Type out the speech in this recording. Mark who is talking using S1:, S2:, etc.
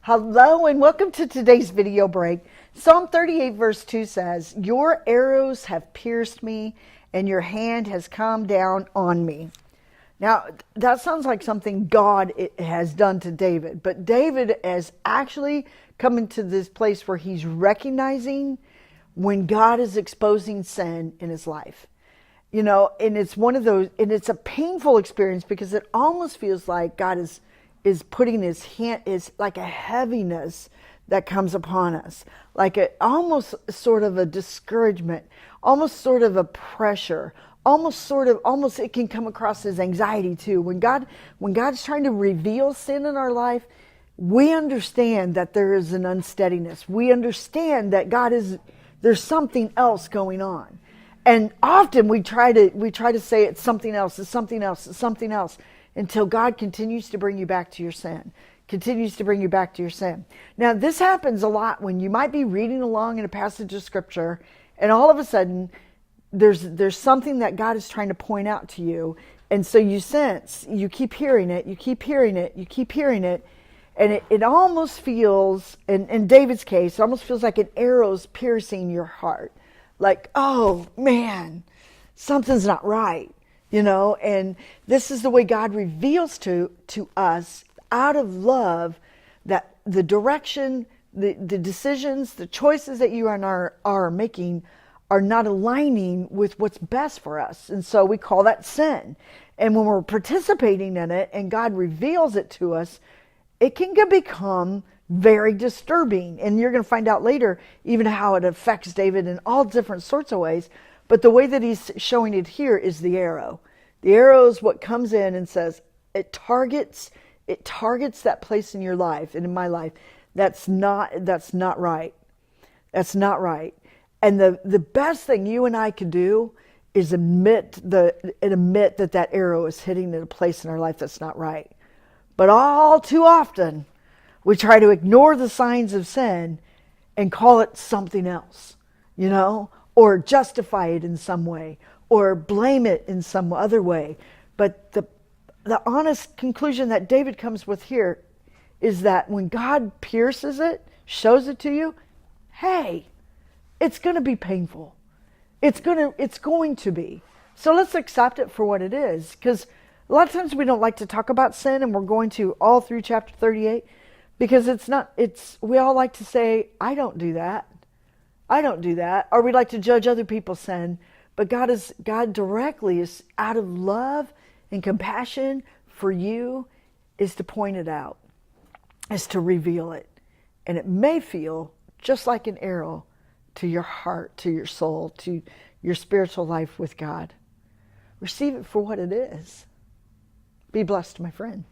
S1: Hello and welcome to today's video break. Psalm 38 verse 2 says, "Your arrows have pierced me and your hand has come down on me." Now, that sounds like something God has done to David, but David has actually come into this place where he's recognizing when God is exposing sin in his life. You know, and it's one of those, and it's a painful experience because it almost feels like God is putting his hand, is like a heaviness that comes upon us, like a almost sort of a discouragement, almost sort of a pressure, almost it can come across as anxiety too. When God's trying to reveal sin in our life, we understand that there is an unsteadiness. We understand that there's something else going on. And often we try to say it's something else, it's something else, it's something else, until God continues to bring you back to your sin, continues to bring you back to your sin. Now, this happens a lot when you might be reading along in a passage of scripture, and all of a sudden, there's something that God is trying to point out to you, and so you sense, you keep hearing it, you keep hearing it, you keep hearing it, and it almost feels, in David's case, it almost feels like an arrow's piercing your heart. Like, oh man, something's not right. You know, and this is the way God reveals to us out of love that the direction, the decisions, the choices that you are making are not aligning with what's best for us. And so we call that sin. And when we're participating in it and God reveals it to us, it can become very disturbing. And you're going to find out later even how it affects David in all different sorts of ways. But the way that he's showing it here is the arrow. The arrow is what comes in and says, it targets that place in your life and in my life. That's not right. That's not right. And the best thing you and I can do is admit that arrow is hitting at a place in our life that's not right. But all too often, we try to ignore the signs of sin and call it something else, you know, or justify it in some way, or blame it in some other way. But the honest conclusion that David comes with here is that when God pierces it, shows it to you, hey, it's going to be painful. It's going to be. So let's accept it for what it is. Because a lot of times we don't like to talk about sin, and we're going to all through chapter 38, because we all like to say, I don't do that. I don't do that. Or we like to judge other people's sin. But God directly is out of love and compassion for you, is to point it out, is to reveal it. And it may feel just like an arrow to your heart, to your soul, to your spiritual life with God. Receive it for what it is. Be blessed, my friend.